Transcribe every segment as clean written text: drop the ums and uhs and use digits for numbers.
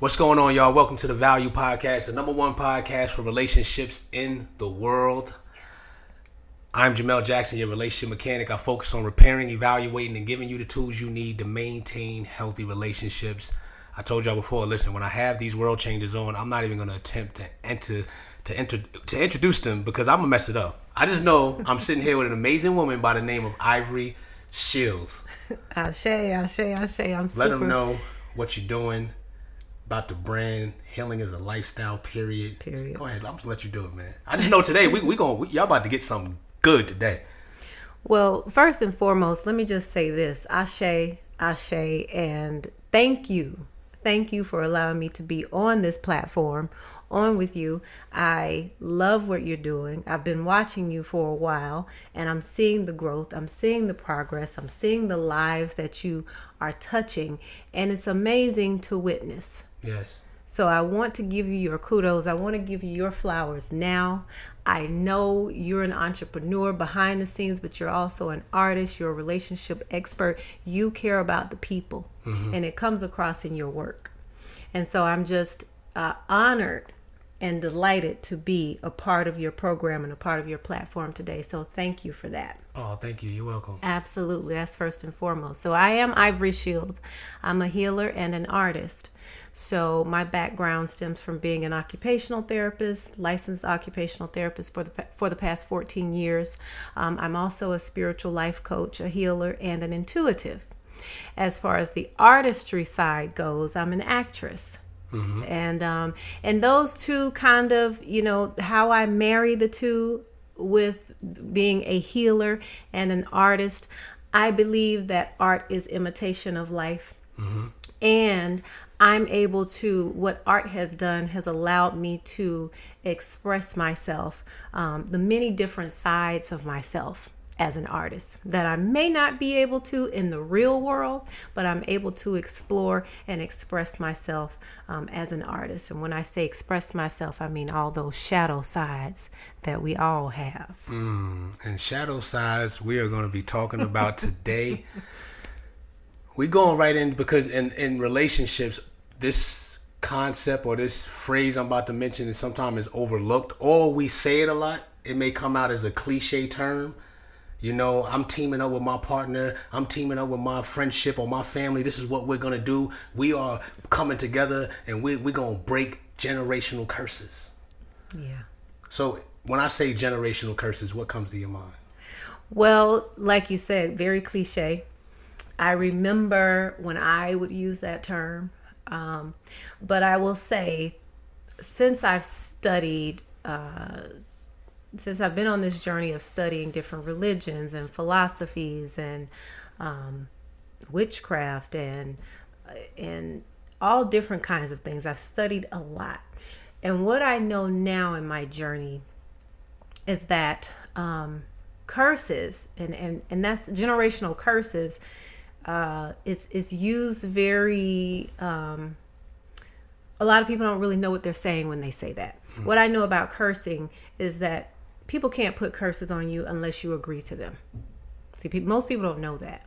What's going on, y'all? Welcome to the Value Podcast, the number one podcast for relationships in the world. I'm Jamel Jackson, your relationship mechanic. I focus on repairing, evaluating, and giving you the tools you need to maintain healthy relationships. I told y'all before, listen, when I have these world changes on, I'm not even going to attempt to introduce them because I'm going to mess it up. I just know I'm sitting here with an amazing woman by the name of Ivory Shields. Ashe. I'm super. Let them know what you're doing about the brand. Healing is a lifestyle, period. Go ahead. I'm just let you do it, man. I just know today y'all about to get something good today. Well, first and foremost, let me just say this. Ashe, and thank you. Thank you for allowing me to be on this platform, on with you. I love what you're doing. I've been watching you for a while, and I'm seeing the growth. I'm seeing the progress. I'm seeing the lives that you are touching, and it's amazing to witness. Yes. So I want to give you your kudos. I want to give you your flowers now. I know you're an entrepreneur behind the scenes, but you're also an artist. You're a relationship expert. You care about the people, and it comes across in your work. And so I'm just honored and delighted to be a part of your program and a part of your platform today. So thank you for that. Oh, thank you. You're welcome. Absolutely. That's first and foremost. So I am Ivory Shields. I'm a healer and an artist. So my background stems from being an occupational therapist, licensed occupational therapist for the past 14 years. I'm also a spiritual life coach, a healer, and an intuitive. As far as the artistry side goes, I'm an actress. And those two kind of, how I marry the two with being a healer and an artist. I believe that art is imitation of life. And I'm able to, what art has done has allowed me to express myself, the many different sides of myself as an artist that I may not be able to in the real world, but I'm able to explore and express myself as an artist. And when I say express myself, I mean all those shadow sides that we all have. And shadow sides we are going to be talking about today. We're going right in because in relationships, this concept or this phrase I'm about to mention is sometimes is overlooked, or we say it a lot. It may come out as a cliche term. I'm teaming up with my partner. I'm teaming up with my friendship or my family. This is what we're going to do. We are coming together and we're going to break generational curses. Yeah. So when I say generational curses, what comes to your mind? Well, like you said, very cliche. I remember when I would use that term. But I will say, since I've studied, since I've been on this journey of studying different religions and philosophies and witchcraft and all different kinds of things, I've studied a lot. And what I know now in my journey is that curses, and that's generational curses, it's used very, a lot of people don't really know what they're saying when they say that. What I know about cursing is that people can't put curses on you unless you agree to them. See, most people don't know that,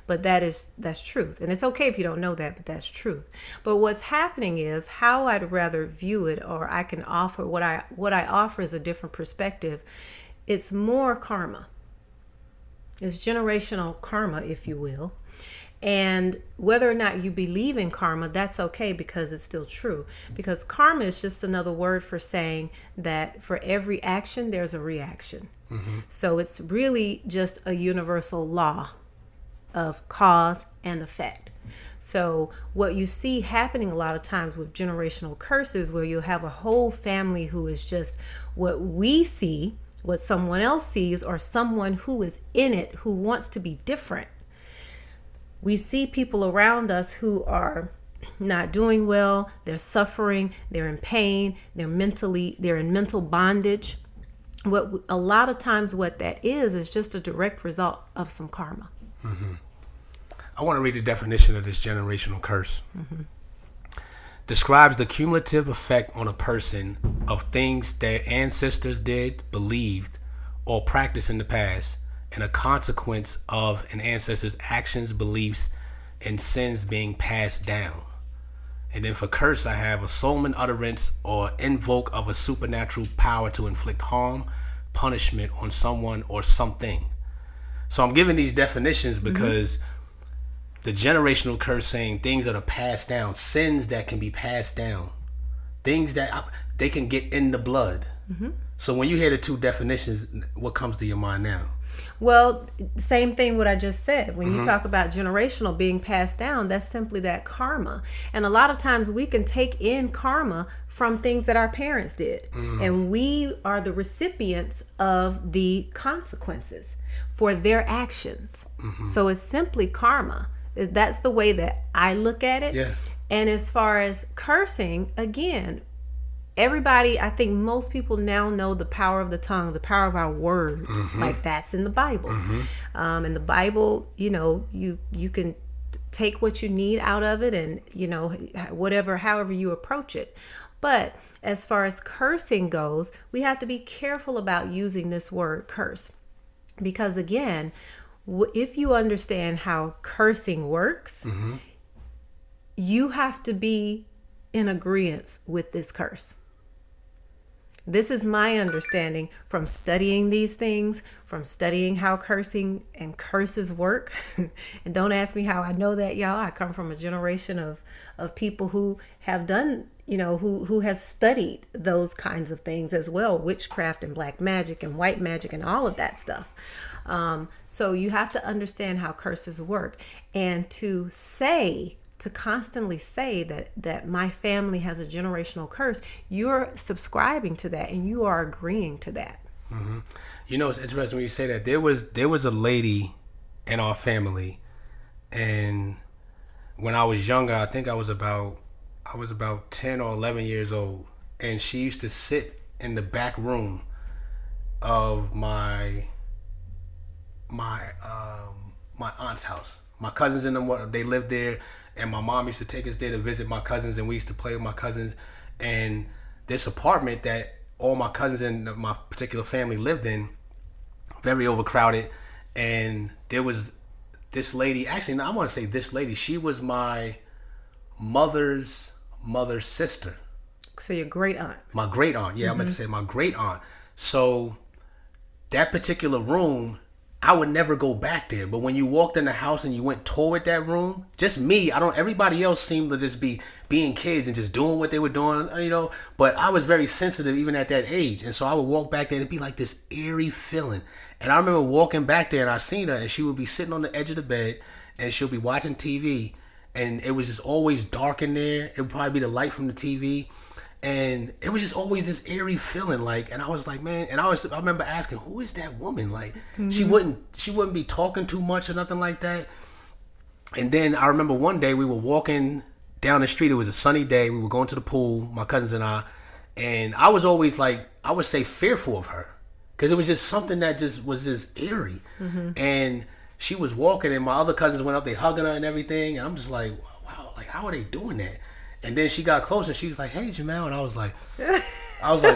but that's truth. And it's okay if you don't know that, but that's truth. But what's happening is how I'd rather view it, or I can offer what I offer is a different perspective. It's more karma. It's generational karma, if you will. And whether or not you believe in karma, that's okay because it's still true. Because karma is just another word for saying that for every action, there's a reaction. So it's really just a universal law of cause and effect. So what you see happening a lot of times with generational curses, where you'll have a whole family who is just what we see, what someone else sees, or someone who is in it who wants to be different. We see people around us who are not doing well, they're suffering, they're in pain, they're in mental bondage. A lot of times what that is just a direct result of some karma. I want to read the definition of this generational curse. Describes the cumulative effect on a person of things their ancestors did, believed, or practiced in the past, and a consequence of an ancestor's actions, beliefs, and sins being passed down. And then for curse, I have a solemn utterance or invoke of a supernatural power to inflict harm, punishment on someone or something. So I'm giving these definitions because the generational curse saying things that are passed down, sins that can be passed down, things that they can get in the blood. So when you hear the two definitions, what comes to your mind now? Well, same thing what I just said. When you talk about generational being passed down, that's simply that karma. And a lot of times we can take in karma from things that our parents did. And we are the recipients of the consequences for their actions. So it's simply karma. That's the way that I look at it. Yeah. And as far as cursing, again, everybody, I think most people now know the power of the tongue, the power of our words. Like that's in the Bible. In the Bible, you know, you can take what you need out of it and, you know, however you approach it. But as far as cursing goes, we have to be careful about using this word curse. Because again, if you understand how cursing works, you have to be in agreement with this curse. This is my understanding from studying these things, from studying how cursing and curses work. And don't ask me how I know that, y'all. I come from a generation of people who have done, you know, who have studied those kinds of things as well, witchcraft and black magic and white magic and all of that stuff. So you have to understand how curses work, and to constantly say that my family has a generational curse, you're subscribing to that and you are agreeing to that. You know, it's interesting when you say that. There was a lady in our family, and when I was younger, I think I was about 10 or 11 years old, and she used to sit in the back room of my aunt's house. My cousins and them, they lived there. And my mom used to take us there to visit my cousins, and we used to play with my cousins. And this apartment that all my cousins and my particular family lived in, very overcrowded. And there was this lady, actually, no, I want to say this lady, she was my mother's sister. So your great aunt. My great aunt, yeah, I meant to say my great aunt. So that particular room, I would never go back there. But when you walked in the house and you went toward that room, just me, everybody else seemed to just be being kids and just doing what they were doing, you know. But I was very sensitive even at that age. And so I would walk back there and it'd be like this eerie feeling. And I remember walking back there and I seen her, and she would be sitting on the edge of the bed and she'll be watching TV. And it was just always dark in there. It would probably be the light from the TV. And it was just always this eerie feeling, like, and I was like, man, and I remember asking, who is that woman? Like, she wouldn't be talking too much or nothing like that. And then I remember one day we were walking down the street. It was a sunny day. We were going to the pool, my cousins and I was always like, I would say fearful of her, because it was just something that just was just eerie. And she was walking, and my other cousins went up, they hugging her and everything, and I'm just like, wow, like, how are they doing that? And then she got closer and she was like, hey, Jamel. And I was like,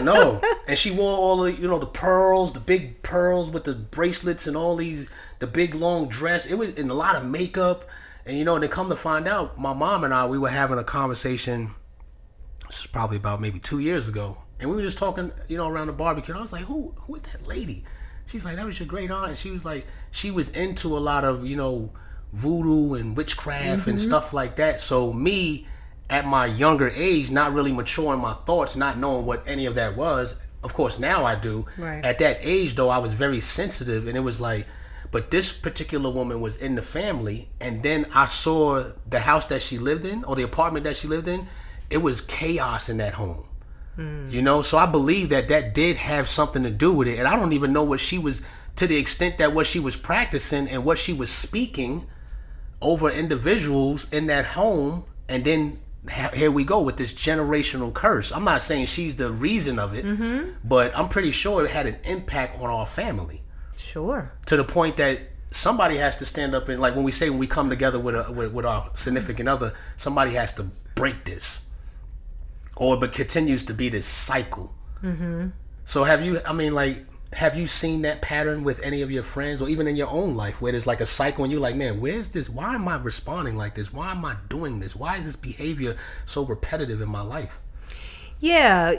no. And she wore all the, you know, the pearls, the big pearls with the bracelets and all these, the big long dress. It was in a lot of makeup. And, you know, they come to find out, my mom and I, we were having a conversation, this is probably about maybe 2 years ago. And we were just talking, you know, around the barbecue. And I was like, who is that lady? She was like, that was your great aunt. And she was like, she was into a lot of, you know, voodoo and witchcraft and stuff like that. So me, at my younger age, not really maturing my thoughts, not knowing what any of that was. Of course, now I do. Right. At that age, though, I was very sensitive, and it was like, but this particular woman was in the family, and then I saw the house that she lived in, or the apartment that she lived in. It was chaos in that home. You know, so I believe that did have something to do with it, and I don't even know what she was, to the extent that what she was practicing and what she was speaking over individuals in that home, and then here we go with this generational curse. I'm not saying she's the reason of it, but I'm pretty sure it had an impact on our family. Sure. To the point that somebody has to stand up and, like, when we come together with our significant other, somebody has to break this, or it continues to be this cycle. So have you have you seen that pattern with any of your friends or even in your own life where there's like a cycle and you're like, man, where's this? Why am I responding like this? Why am I doing this? Why is this behavior so repetitive in my life? Yeah,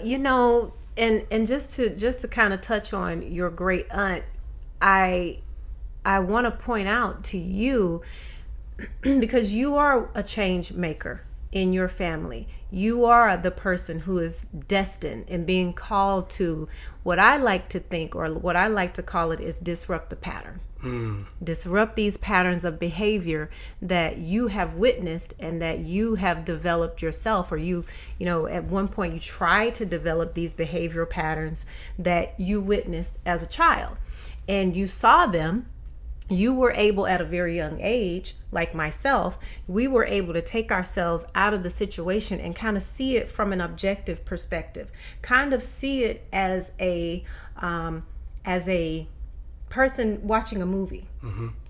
and just to kind of touch on your great aunt, I want to point out to you, because you are a change maker in your family. You are the person who is destined and being called to what I like to think, or what I like to call it, is disrupt the pattern. Disrupt these patterns of behavior that you have witnessed and that you have developed yourself, or you know, at one point you tried to develop these behavioral patterns that you witnessed as a child, and you saw them. You were able at a very young age, like myself, we were able to take ourselves out of the situation and kind of see it from an objective perspective, kind of see it as a person watching a movie.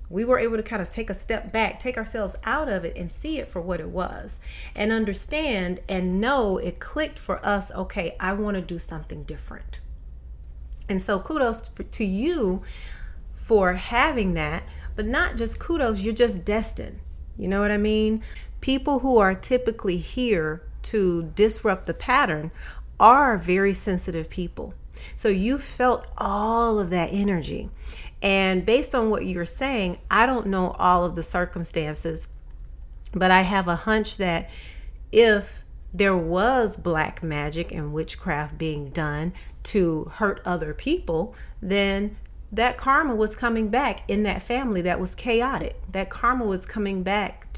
We were able to kind of take a step back, take ourselves out of it and see it for what it was, and understand and know it clicked for us. Okay, I want to do something different. And so kudos to you for having that, but not just kudos, you're just destined. You know what I mean? People who are typically here to disrupt the pattern are very sensitive people. So you felt all of that energy. And based on what you're saying, I don't know all of the circumstances, but I have a hunch that if there was black magic and witchcraft being done to hurt other people, then that karma was coming back in that family that was chaotic. That karma was coming back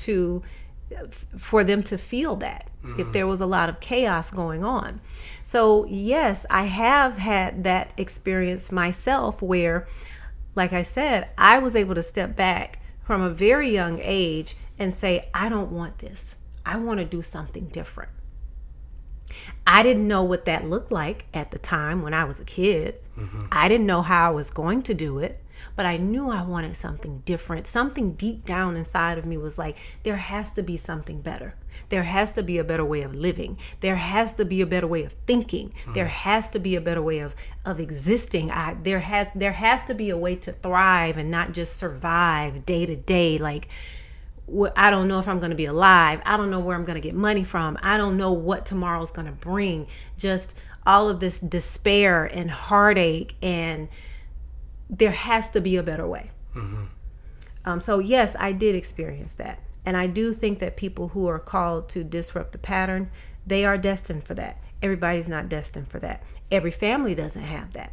for them to feel that, if there was a lot of chaos going on. So yes, I have had that experience myself where, like I said, I was able to step back from a very young age and say, I don't want this. I want to do something different. I didn't know what that looked like at the time when I was a kid. I didn't know how I was going to do it, but I knew I wanted something different. Something deep down inside of me was like, there has to be something better. There has to be a better way of living. There has to be a better way of thinking. There has to be a better way of existing. There has to be a way to thrive and not just survive day to day. Like, I don't know if I'm going to be alive. I don't know where I'm going to get money from. I don't know what tomorrow's going to bring. Just all of this despair and heartache, and there has to be a better way. So yes, I did experience that. And I do think that people who are called to disrupt the pattern, they are destined for that. Everybody's not destined for that. Every family doesn't have that.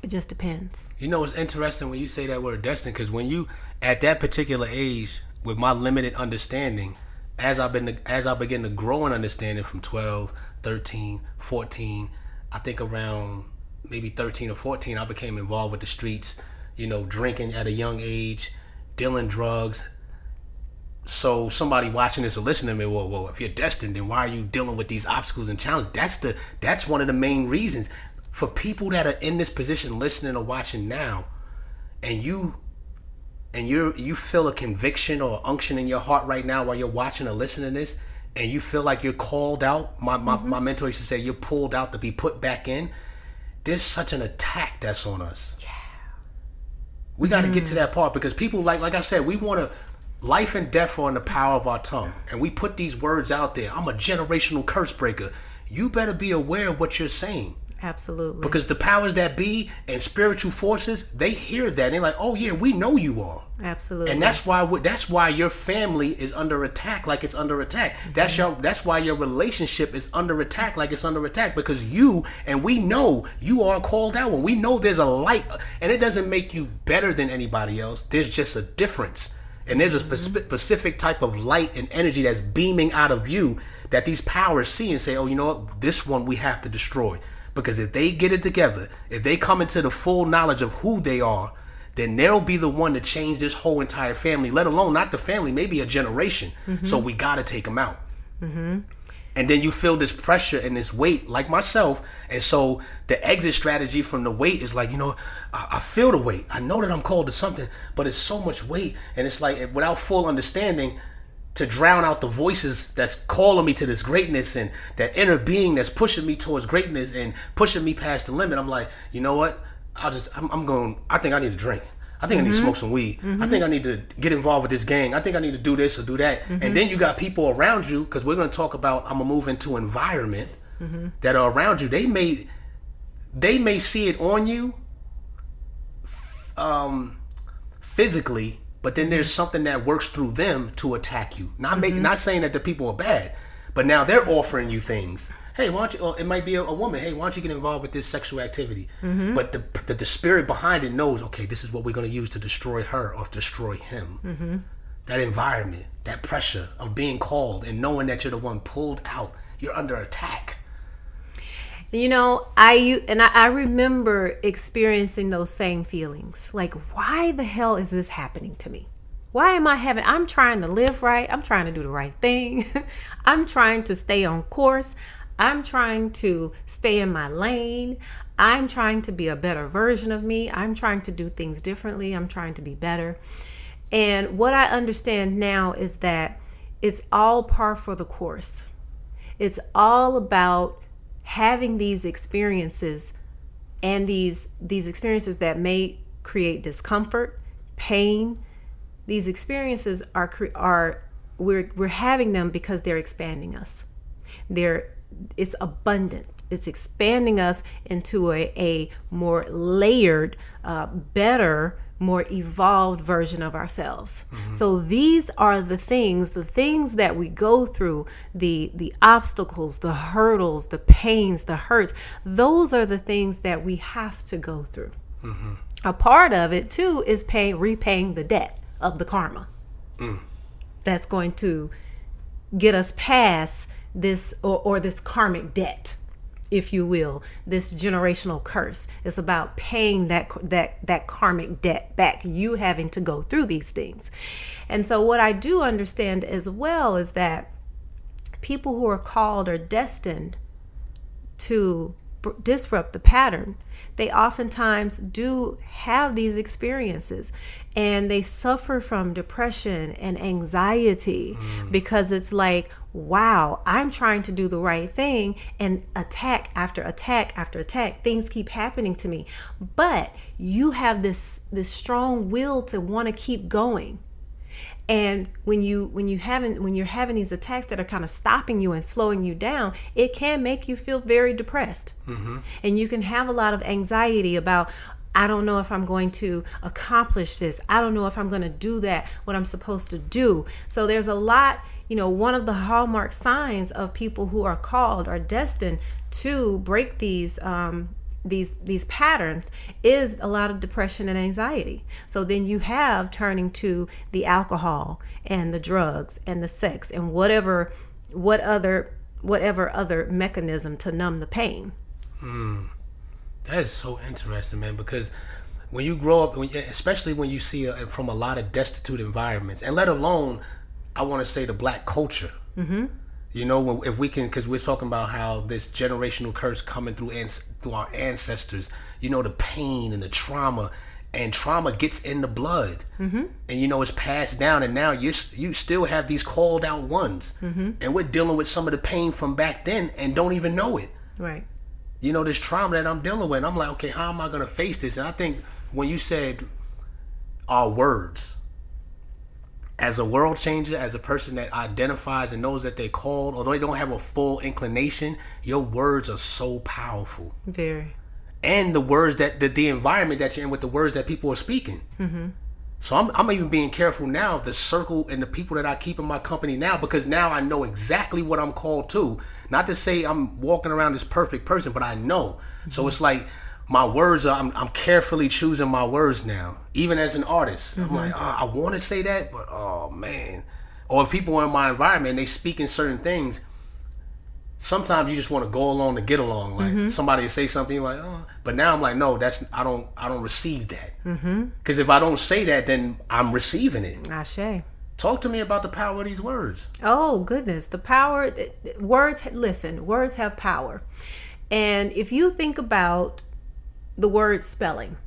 It just depends. You know, it's interesting when you say that word destined, because when you, at that particular age, with my limited understanding, as I begin to grow in understanding from 12, 13, 14, I think around maybe 13 or 14, I became involved with the streets, drinking at a young age, dealing drugs. So somebody watching this or listening to me, well, if you're destined, then why are you dealing with these obstacles and challenges? That's one of the main reasons. For people that are in this position listening or watching now, and you feel a conviction or unction in your heart right now while you're watching or listening to this, and you feel like you're called out, my mentor used to say, you're pulled out to be put back in. There's such an attack that's on us. Yeah. We got to get to that part, because people, like I said, we want to, life and death are in the power of our tongue, and we put these words out there. I'm a generational curse breaker. You better be aware of what you're saying. Absolutely. Because the powers that be and spiritual forces, they hear that and they're like, oh yeah, we know you are. Absolutely. And that's why your family is under attack, like it's under attack. That's why your relationship is under attack, like it's under attack, because we know you are called out, and we know there's a light, and it doesn't make you better than anybody else. There's just a difference. And there's a specific type of light and energy that's beaming out of you that these powers see and say, oh, you know what? This one we have to destroy. Because if they get it together, if they come into the full knowledge of who they are, then they'll be the one to change this whole entire family, let alone not the family, maybe a generation. So we got to take them out. And then you feel this pressure and this weight, like myself. And so the exit strategy from the weight is like, I feel the weight. I know that I'm called to something, but it's so much weight. And it's like, without full understanding, to drown out the voices that's calling me to this greatness and that inner being that's pushing me towards greatness and pushing me past the limit. I'm like, you know what? I think I need a drink. I think I need to smoke some weed. I think I need to get involved with this gang. I think I need to do this or do that. And then you got people around you, because we're going to talk about, I'm going to move into environment that are around you. They may see it on you physically, but then there's something that works through them to attack you. Not saying that the people are bad, but now they're offering you things. Hey, why don't you? It might be a woman. Hey, why don't you get involved with this sexual activity? But the spirit behind it knows. Okay, this is what we're going to use to destroy her or destroy him. That environment, that pressure of being called and knowing that you're the one pulled out. You're under attack. You know, I remember experiencing those same feelings. Like, why the hell is this happening to me? Why am I'm trying to live right. I'm trying to do the right thing. I'm trying to stay on course. I'm trying to stay in my lane. I'm trying to be a better version of me. I'm trying to do things differently. I'm trying to be better. And what I understand now is that it's all par for the course. It's all about having these experiences, and these experiences that may create discomfort, pain. These experiences we're having them because they're expanding us. It's abundant. It's expanding us into a more layered, better, more evolved version of ourselves. So these are the things that we go through, the obstacles, the hurdles, the pains, the hurts. Those are the things that we have to go through. A part of it too is repaying the debt of the karma. That's going to get us past this or this karmic debt, if you will, this generational curse. It's about paying that karmic debt back, you having to go through these things. And so what I do understand as well is that people who are called or destined to disrupt the pattern, they oftentimes do have these experiences, and they suffer from depression and anxiety because it's like, wow, I'm trying to do the right thing, and attack after attack after attack, things keep happening to me. But you have this strong will to want to keep going. And when you're having these attacks that are kind of stopping you and slowing you down, it can make you feel very depressed. And you can have a lot of anxiety about, I don't know if I'm going to accomplish this. I don't know if I'm going to do what I'm supposed to do. So there's a lot, one of the hallmark signs of people who are called or destined to break these patterns is a lot of depression and anxiety. So then you have turning to the alcohol and the drugs and the sex and whatever other mechanism to numb the pain. That is so interesting, man, because when you grow up, especially when you see from a lot of destitute environments, and let alone, I want to say, the black culture. If we can, because we're talking about how this generational curse coming through our ancestors, the pain and the trauma, and trauma gets in the blood, and it's passed down, and now you still have these called out ones, and we're dealing with some of the pain from back then and don't even know it. Right. This trauma that I'm dealing with, I'm like, okay, how am I going to face this? And I think when you said our words, as a world changer, as a person that identifies and knows that they're called, although they don't have a full inclination, your words are so powerful. Very. And the words that the environment that you're in with the words that people are speaking. So I'm even being careful now of the circle and the people that I keep in my company now, because now I know exactly what I'm called to. Not to say I'm walking around this perfect person, but I know. So it's like my words I'm carefully choosing my words now. Even as an artist, I'm like, I want to say that, but oh man. Or if people are in my environment and they speak in certain things, sometimes you just want to go along to get along. Like somebody will say something, you're like, oh. But now I'm like, no, I don't receive that. Because if I don't say that, then I'm receiving it. Ashe. Talk to me about the power of these words. Oh goodness, the power. Words. Listen, words have power. And if you think about the word spelling,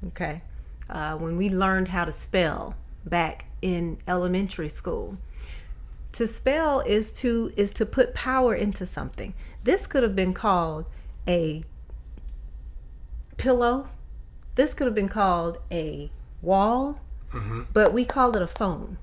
okay, when we learned how to spell back in elementary school, To spell is to put power into something. This could have been called a pillow. This could have been called a wall, but we call it a phone.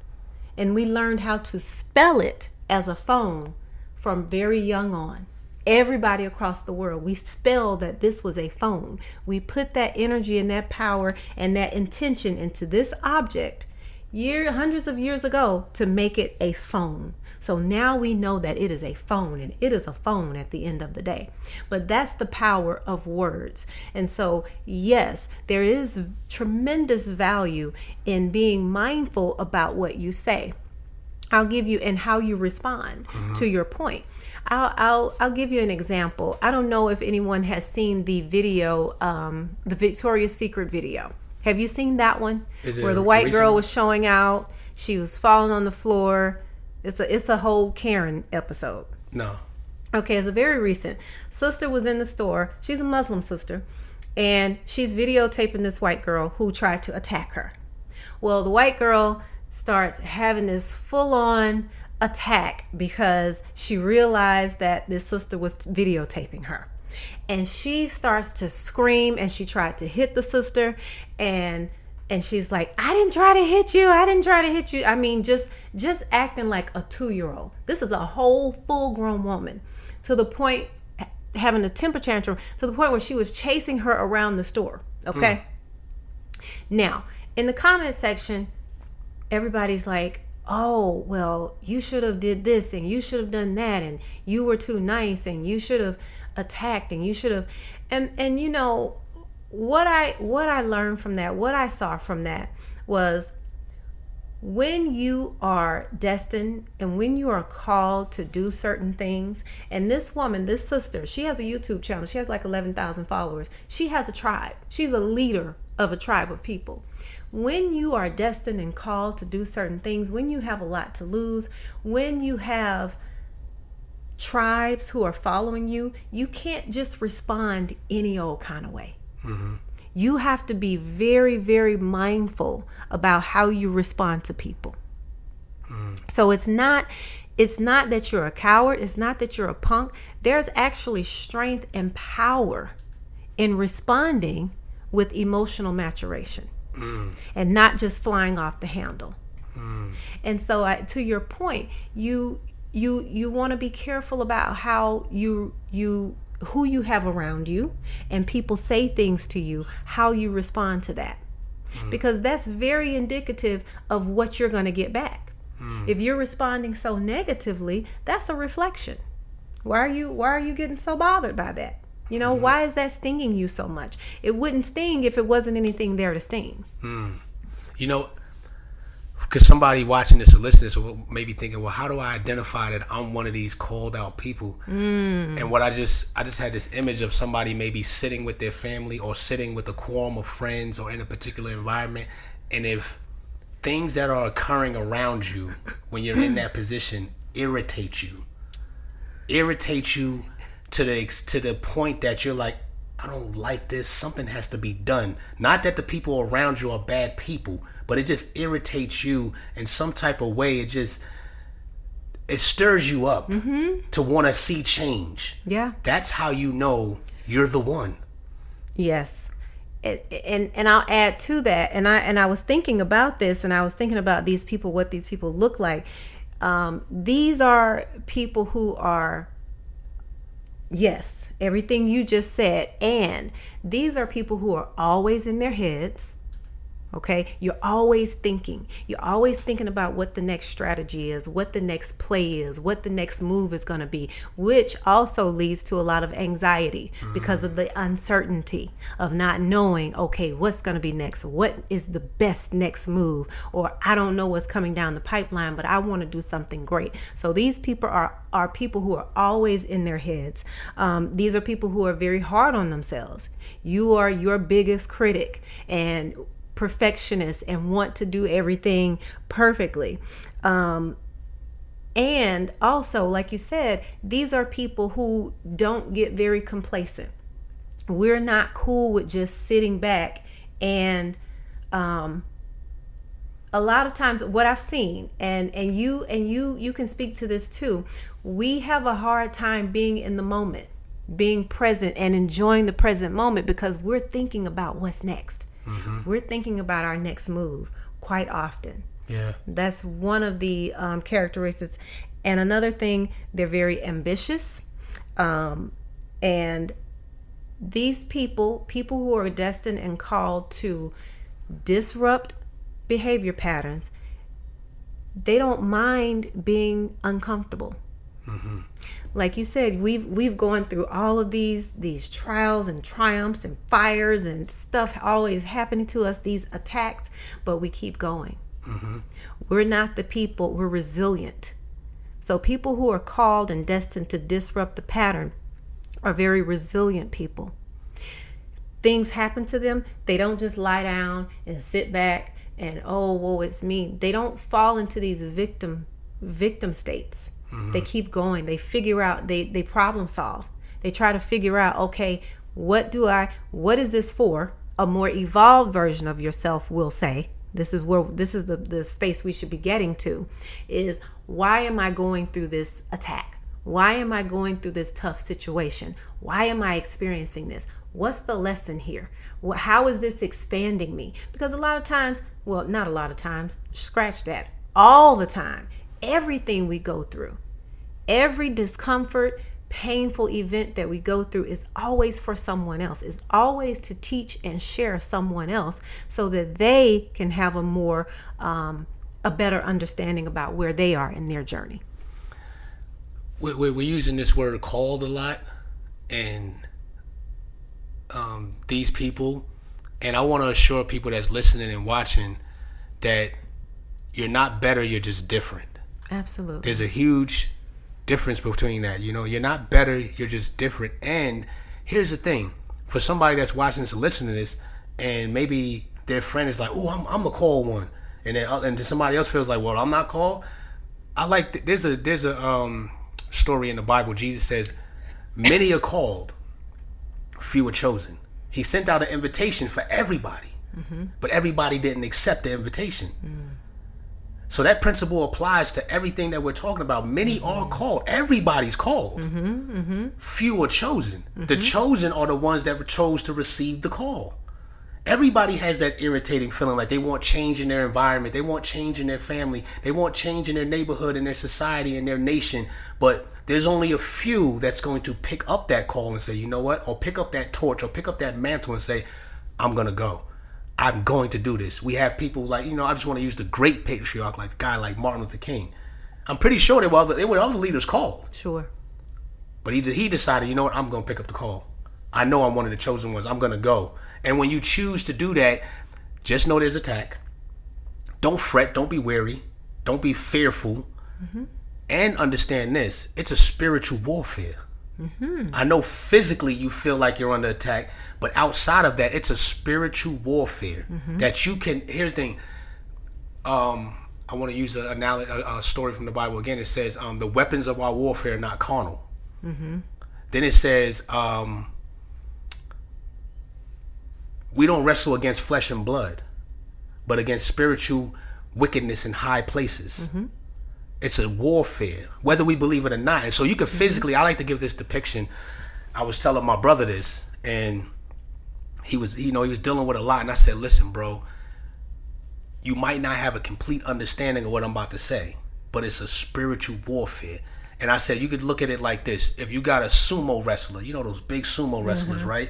And we learned how to spell it as a phone from very young on. Everybody across the world, we spelled that this was a phone. We put that energy and that power and that intention into this object hundreds of years ago to make it a phone. So now we know that it is a phone, and it is a phone at the end of the day. But that's the power of words. And so, yes, there is tremendous value in being mindful about what you say. I'll give you, and how you respond to your point. I'll give you an example. I don't know if anyone has seen the video, the Victoria's Secret video. Have you seen that one? Where the white girl was showing out, she was falling on the floor. It's a whole Karen episode. No. Okay, it's a very recent. Sister was in the store. She's a Muslim sister, and she's videotaping this white girl who tried to attack her. Well, the white girl starts having this full-on attack because she realized that this sister was videotaping her. And she starts to scream, and she tried to hit the sister, and she's like, I didn't try to hit you. I didn't try to hit you. I mean, just acting like a 2-year-old. This is a whole full-grown woman, to the point, having a temper tantrum, to the point where she was chasing her around the store. Okay. Now, in the comment section, everybody's like, oh, well, you should have did this, and you should have done that, and you were too nice, and you should have attacked, and you should have, and you know what I learned from that, what I saw from that was, when you are destined and when you are called to do certain things, and this woman, this sister, she has a YouTube channel, she has like 11,000 followers, she has a tribe, she's a leader of a tribe of people. When you are destined and called to do certain things, when you have a lot to lose, when you have tribes who are following you, you can't just respond any old kind of way. You have to be very, very mindful about how you respond to people. So it's not that you're a coward. It's not that you're a punk. There's actually strength and power in responding with emotional maturation. And not just flying off the handle. And so to your point, you want to be careful about how who you have around you, and people say things to you, how you respond to that. Because that's very indicative of what you're going to get back. If you're responding so negatively, that's a reflection. Why are you getting so bothered by that? You know, why is that stinging you so much? It wouldn't sting if it wasn't anything there to sting. You know, because somebody watching this or listening to this may be thinking, well, how do I identify that I'm one of these called out people? And what I just had this image of somebody maybe sitting with their family or sitting with a quorum of friends or in a particular environment. And if things that are occurring around you when you're in that position irritate you to the point that you're like, I don't like this, something has to be done. Not that the people around you are bad people, but it just irritates you in some type of way. It stirs you up to want to see change. Yeah. That's how you know you're the one. Yes. And I'll add to that, and I was thinking about this, and I was thinking about these people, what these people look like. These are people who are, yes, everything you just said. And these are people who are always in their heads. Okay, you're always thinking. You're always thinking about what the next strategy is, what the next play is, what the next move is going to be, which also leads to a lot of anxiety because of the uncertainty of not knowing, okay, what's going to be next? What is the best next move? Or I don't know what's coming down the pipeline, but I want to do something great. So these people are people who are always in their heads. These are people who are very hard on themselves. You are your biggest critic and perfectionist and want to do everything perfectly. And also, like you said, these are people who don't get very complacent. We're not cool with just sitting back and a lot of times what I've seen, and you can speak to this too, we have a hard time being in the moment, being present and enjoying the present moment because we're thinking about what's next. We're thinking about our next move quite often. Yeah. That's one of the characteristics. And another thing, they're very ambitious. And these people who are destined and called to disrupt behavior patterns, they don't mind being uncomfortable. Like you said, we've gone through all of these trials and triumphs and fires and stuff always happening to us, these attacks, but we keep going. We're not the people, we're resilient. So people who are called and destined to disrupt the pattern are very resilient people. Things happen to them, they don't just lie down and sit back and, oh, woe, it's me. They don't fall into these victim states. They keep going. They figure out, they problem solve. They try to figure out, okay, what is this for? A more evolved version of yourself will say, this is the space we should be getting to, is why am I going through this attack? Why am I going through this tough situation? Why am I experiencing this? What's the lesson here? How is this expanding me? Because a lot of times, well, not a lot of times, scratch that, all the time, everything we go through, every discomfort, painful event that we go through is always for someone else, is always to teach and share someone else so that they can have a better understanding about where they are in their journey. We're using this word called a lot, and these people, and I want to assure people that's listening and watching that you're not better, you're just different. Absolutely. There's a huge difference between that. You're not better, you're just different. And here's the thing, for somebody that's watching this or listening to this, and maybe their friend is like, oh, I'm a called one, and then somebody else feels like, well, I'm not called. I like there's a story in the Bible. Jesus says, many are called, few are chosen. He sent out an invitation for everybody, but everybody didn't accept the invitation. So that principle applies to everything that we're talking about. Many are called. Everybody's called. Few are chosen. The chosen are the ones that chose to receive the call. Everybody has that irritating feeling like they want change in their environment. They want change in their family. They want change in their neighborhood, in their society, in their nation. But there's only a few that's going to pick up that call and say, you know what? Or pick up that torch or pick up that mantle and say, I'm going to go. I'm going to do this. We have people like, I just want to use the great patriarch, like a guy like Martin Luther King. I'm pretty sure there were other leaders called. Sure. But he decided, you know what, I'm going to pick up the call. I know I'm one of the chosen ones. I'm going to go. And when you choose to do that, just know there's attack. Don't fret. Don't be weary. Don't be fearful. And understand this. It's a spiritual warfare. I know physically you feel like you're under attack, but outside of that, it's a spiritual warfare that you can. Here's the thing. I want to use a story from the Bible again. It says, "The weapons of our warfare are not carnal." Then it says, "We don't wrestle against flesh and blood, but against spiritual wickedness in high places." It's a warfare, whether we believe it or not. And so you can physically, I like to give this depiction. I was telling my brother this, and he was dealing with a lot. And I said, listen, bro, you might not have a complete understanding of what I'm about to say, but it's a spiritual warfare. And I said, you could look at it like this. If you got a sumo wrestler, those big sumo wrestlers, right?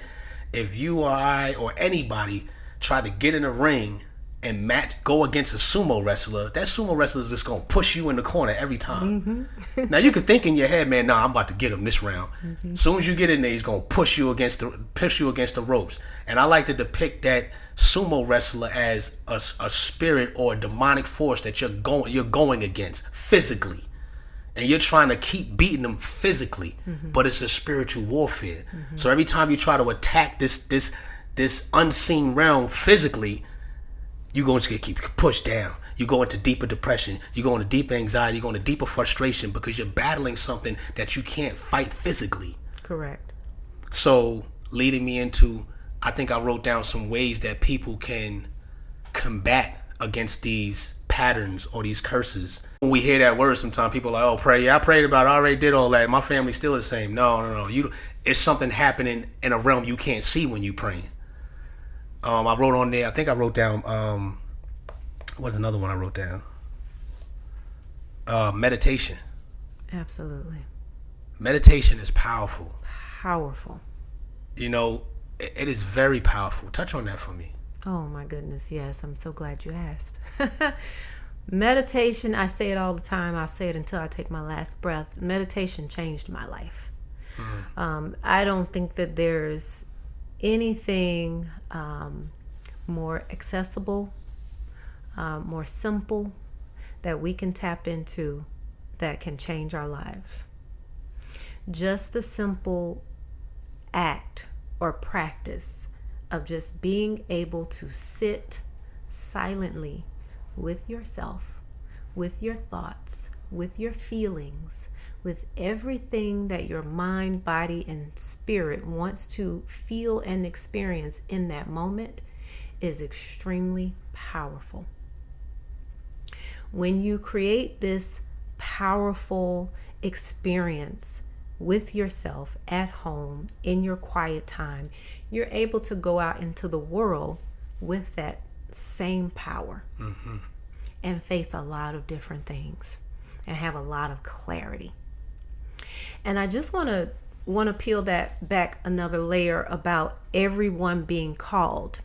If you or I or anybody try to get in a ring and go against a sumo wrestler, that sumo wrestler is just going to push you in the corner every time. Now, you could think in your head, man, I'm about to get him this round. As soon as you get in there, he's going to push you against the ropes. And I like to depict that sumo wrestler as a spirit or a demonic force that you're going against physically. And you're trying to keep beating them physically, but it's a spiritual warfare. So every time you try to attack this unseen realm physically, you're going to keep pushed down. You go into deeper depression. You go into deeper anxiety. You go into deeper frustration because you're battling something that you can't fight physically. Correct. So leading me into, I think I wrote down some ways that people can combat against these patterns or these curses. When we hear that word, sometimes people are like, "Oh, pray." Yeah, I prayed about it. I already did all that. My family's still the same. No. It's something happening in a realm you can't see when you praying. I wrote on there. I think I wrote down. What's another one I wrote down? Meditation. Absolutely. Meditation is powerful. Powerful. It is very powerful. Touch on that for me. Oh my goodness, yes. I'm so glad you asked. Meditation, I say it all the time. I'll say it until I take my last breath. Meditation changed my life. I don't think that there's anything more accessible, more simple that we can tap into that can change our lives. Just the simple act or practice of just being able to sit silently with yourself, with your thoughts, with your feelings, with everything that your mind, body, and spirit wants to feel and experience in that moment is extremely powerful. When you create this powerful experience with yourself at home in your quiet time, you're able to go out into the world with that same power and face a lot of different things and have a lot of clarity. And I just want to peel that back another layer about everyone being called.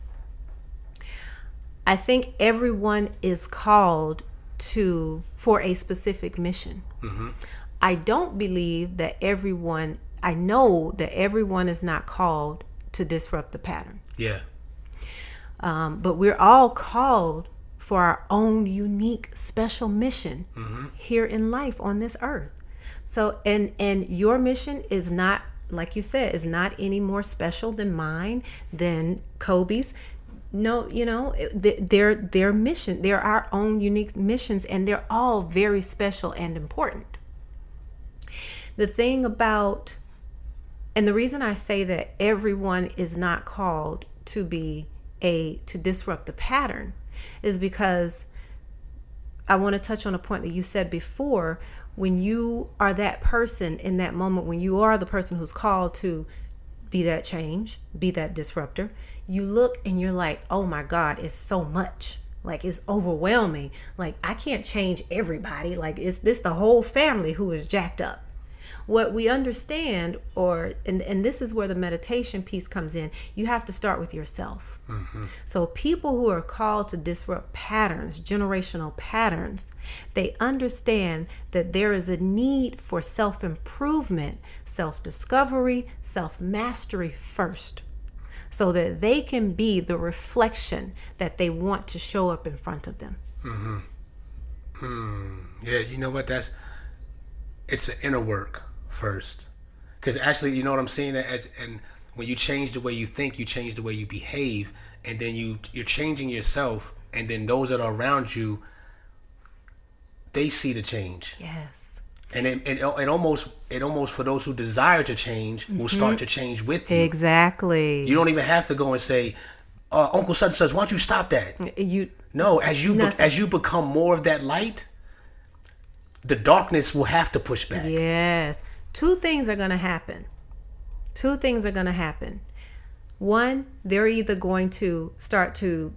I think everyone is called for a specific mission. I don't believe that I know that everyone is not called to disrupt the pattern. Yeah. But we're all called for our own unique, special mission here in life on this earth. So, and your mission is not, like you said, is not any more special than mine, than Kobe's. No, their mission, they're our own unique missions, and they're all very special and important. The thing about, and the reason I say that everyone is not called to disrupt the pattern is because I want to touch on a point that you said before. When you are that person in that moment, when you are the person who's called to be that change, be that disruptor, you look and you're like, oh my God, it's so much. Like, it's overwhelming. Like, I can't change everybody. Like, is this the whole family who is jacked up? What we understand, and this is where the meditation piece comes in, you have to start with yourself. So people who are called to disrupt patterns, generational patterns, they understand that there is a need for self-improvement, self-discovery, self-mastery first, so that they can be the reflection that they want to show up in front of them. Yeah, you know what? It's an inner work first. Because actually, you know what I'm saying? And when you change the way you think, you change the way you behave, and then you're changing yourself, and then those that are around you, they see the change. Yes. And it almost for those who desire to change will start to change with you. Exactly. You don't even have to go and say, Uncle such and such, why don't you stop that? No, as you become more of that light, the darkness will have to push back. Yes. Two things are going to happen. One, they're either going to start to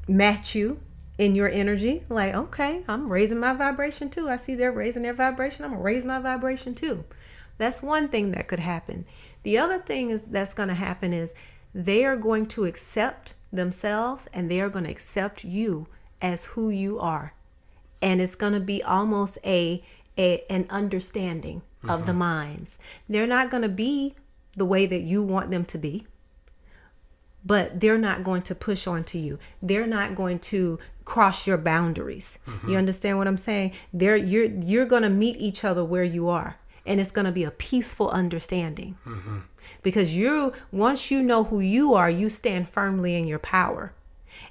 match you in your energy. Like, okay, I'm raising my vibration too. I see they're raising their vibration. I'm going to raise my vibration too. That's one thing that could happen. The other thing that's going to happen is they are going to accept themselves, and they are going to accept you as who you are. And it's going to be almost an understanding of the minds. They're not going to be the way that you want them to be, but they're not going to push onto you. They're not going to cross your boundaries. You understand what I'm saying? You're going to meet each other where you are, and it's going to be a peaceful understanding. Because once you know who you are, you stand firmly in your power.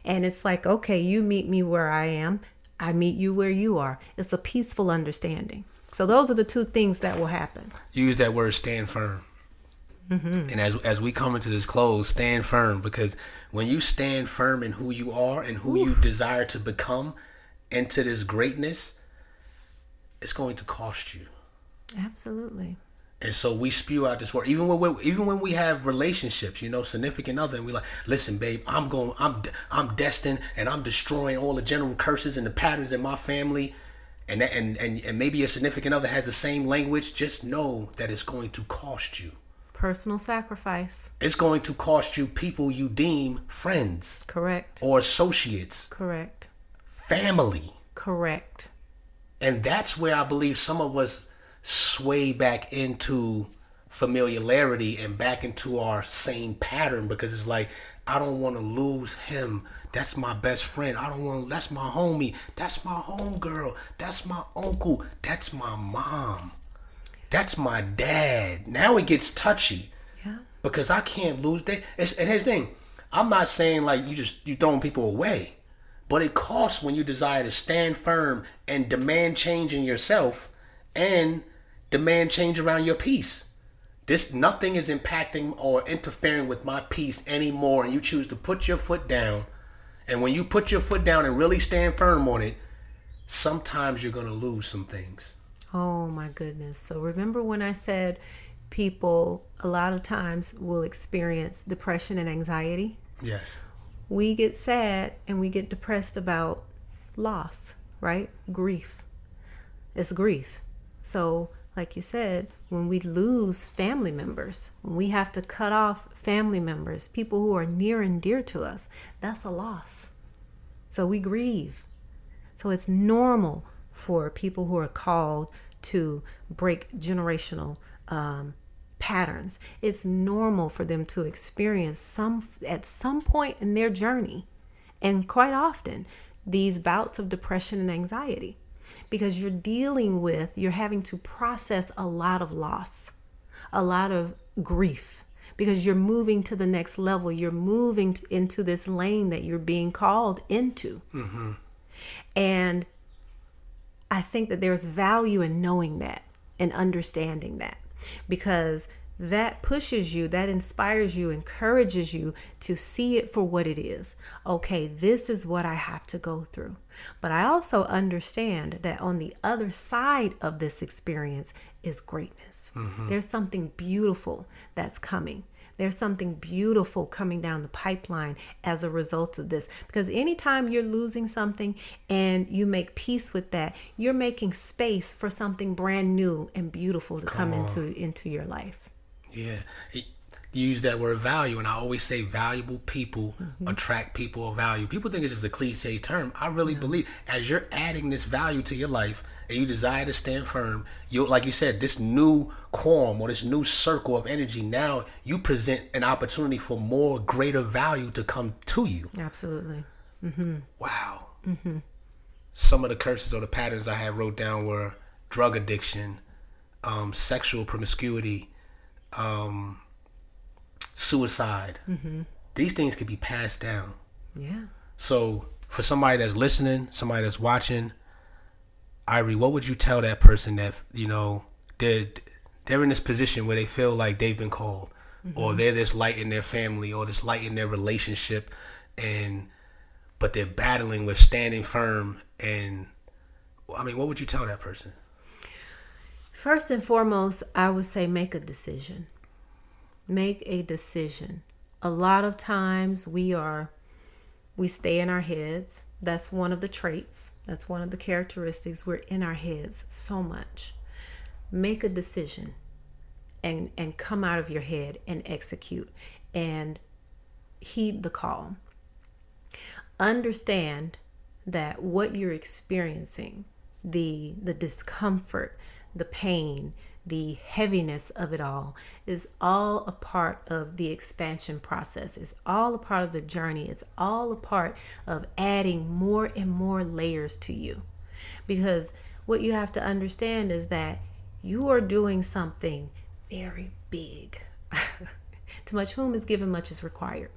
And it's like, okay, you meet me where I am, I meet you where you are. It's a peaceful understanding. So those are the two things that will happen. Use that word, stand firm. And as we come into this close, stand firm, because when you stand firm in who you are and who you desire to become into this greatness, it's going to cost you. Absolutely. And so we spew out this word, even when we have relationships, significant other, and we like, listen, babe, I'm destined, and I'm destroying all the general curses and the patterns in my family, and maybe a significant other has the same language. Just know that it's going to cost you. Personal sacrifice. It's going to cost you people you deem friends. Correct. Or associates. Correct. Family. Correct. And that's where I believe some of us sway back into familiarity and back into our same pattern, because it's like, I don't want to lose him. That's my best friend. That's my homie. That's my homegirl. That's my uncle. That's my mom. That's my dad. Now it gets touchy. Yeah. Because I can't lose that. And here's the thing. I'm not saying like you throwing people away. But it costs when you desire to stand firm and demand change in yourself and demand change around your peace. Nothing is impacting or interfering with my peace anymore, and you choose to put your foot down. And when you put your foot down and really stand firm on it, sometimes you're going to lose some things. Oh my goodness. So remember when I said people a lot of times will experience depression and anxiety? Yes. We get sad and we get depressed about loss, right? Grief. It's grief. So like you said, when we lose family members, when we have to cut off family members, people who are near and dear to us, that's a loss. So we grieve. So it's normal for people who are called to break generational patterns. It's normal for them to experience at some point in their journey, and quite often, these bouts of depression and anxiety, because you're having to process a lot of loss, a lot of grief, because you're moving to the next level. You're moving into this lane that you're being called into. Mm-hmm. And I think that there's value in knowing that and understanding that, because that pushes you, that inspires you, encourages you to see it for what it is. Okay, this is what I have to go through. But I also understand that on the other side of this experience is greatness. Mm-hmm. There's something beautiful that's coming. There's something beautiful coming down the pipeline as a result of this. Because anytime you're losing something and you make peace with that, you're making space for something brand new and beautiful to come into your life. Yeah. You use that word value, and I always say valuable people attract people of value. People think it's just a cliche term. I really believe as you're adding this value to your life and you desire to stand firm, like you said, this new quorum or this new circle of energy, now you present an opportunity for more greater value to come to you. Absolutely. Mm-hmm. Wow. Mm-hmm. Some of the curses or the patterns I had wrote down were drug addiction, sexual promiscuity, suicide. Mm-hmm. These things could be passed down. Yeah. So for somebody that's listening, somebody that's watching, Ivory, what would you tell that person that, they're in this position where they feel like they've been called, or they're this light in their family or this light in their relationship, but they're battling with standing firm, and what would you tell that person? First and foremost, I would say make a decision. Make a decision. A lot of times we stay in our heads. That's one of the traits. That's one of the characteristics. We're in our heads so much. Make a decision and come out of your head and execute and heed the call. Understand that what you're experiencing, the discomfort, the pain, the heaviness of it all is all a part of the expansion process. It's all a part of the journey. It's all a part of adding more and more layers to you. Because what you have to understand is that you are doing something very big. To much whom is given, much is required.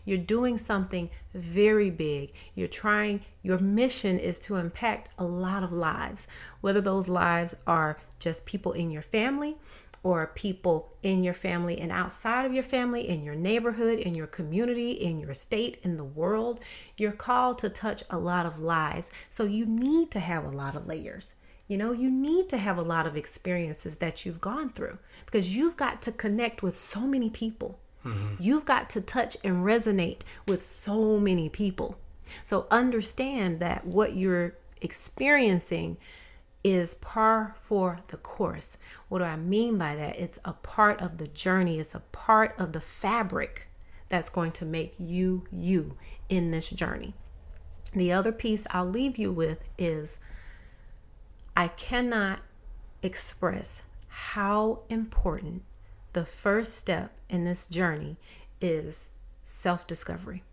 You're doing something very big. Your mission is to impact a lot of lives, whether those lives are just people in your family or people in your family and outside of your family, in your neighborhood, in your community, in your state, in the world. You're called to touch a lot of lives. So you need to have a lot of layers. You know, you need to have a lot of experiences that you've gone through, because you've got to connect with so many people. You've got to touch and resonate with so many people. So understand that what you're experiencing is par for the course. What do I mean by that? It's a part of the journey. It's a part of the fabric that's going to make you in this journey. The other piece I'll leave you with is I cannot express how important the first step in this journey is self-discovery.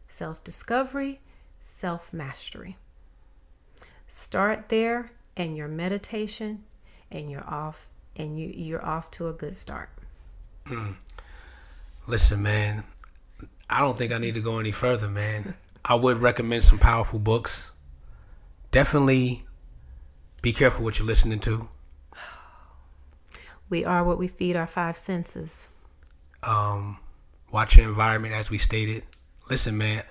Self-discovery, self-mastery. Start there and your meditation, and you're off to a good start. Listen, man, I don't think I need to go any further, man. I would recommend some powerful books. Definitely be careful what you're listening to. We are what we feed our five senses. Watch your environment, as we stated. Listen, man,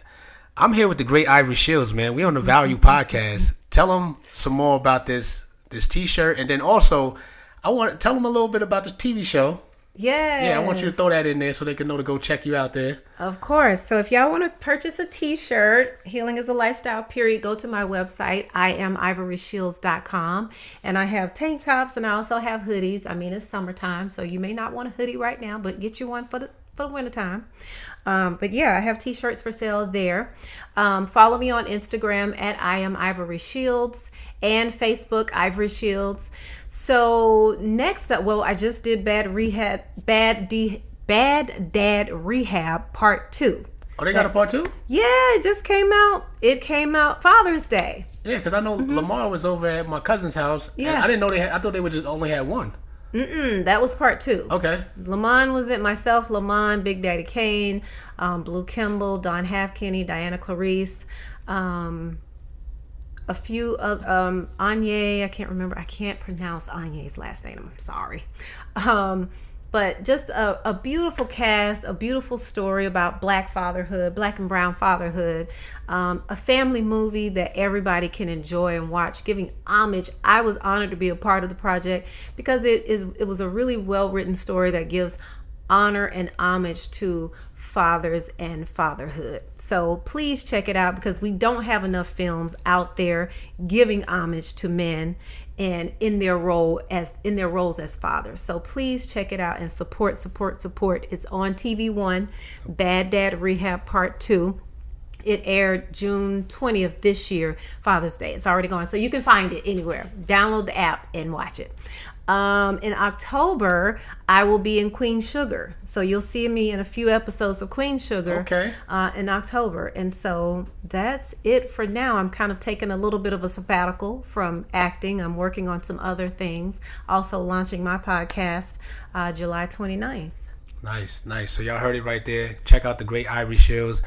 I'm here with the great Ivory Shields, man. We on the Value Podcast. Tell them some more about this T-shirt, and then also, I want to tell them a little bit about the TV show. Yes. Yeah, I want you to throw that in there so they can know to go check you out there. Of course. So if y'all want to purchase a T-shirt, Healing is a Lifestyle, period, go to my website, IamIvoryShields.com. And I have tank tops, and I also have hoodies. I mean, it's summertime, so you may not want a hoodie right now, but get you one for the wintertime. But yeah, I have T-shirts for sale there. Follow me on Instagram at IamIvoryShields and Facebook Ivory Shields. So next up, well, I just did Bad Dad Rehab Part 2. Oh, they got a Part 2? Yeah, it just came out. It came out Father's Day. Yeah, because I know Lamar was over at my cousin's house. Yeah. And I didn't know they had. I thought they would just only had one. That was Part 2. Okay. Lamont was it. Myself, Lamont, Big Daddy Kane, Blue Kimball, Don Halfkenny, Diana Clarice, a few of Anye. I can't pronounce Anye's last name. I'm sorry. But just a beautiful cast, a beautiful story about Black fatherhood, Black and brown fatherhood, a family movie that everybody can enjoy and watch, giving homage. I was honored to be a part of the project because it was a really well-written story that gives honor and homage to fathers and fatherhood. So please check it out, because we don't have enough films out there giving homage to men and in their roles as fathers. So please check it out and support. It's on TV One, Bad Dad Rehab Part 2. It aired June 20th this year, Father's Day. It's already gone, so you can find it anywhere. Download the app and watch it. In October, I will be in Queen Sugar. So you'll see me in a few episodes of Queen Sugar in October. And so that's it for now. I'm kind of taking a little bit of a sabbatical from acting. I'm working on some other things. Also launching my podcast July 29th. Nice. So y'all heard it right there. Check out the great Ivory Shields.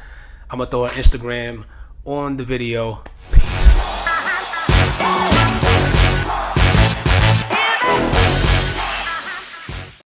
I'm going to throw an Instagram on the video. Peace.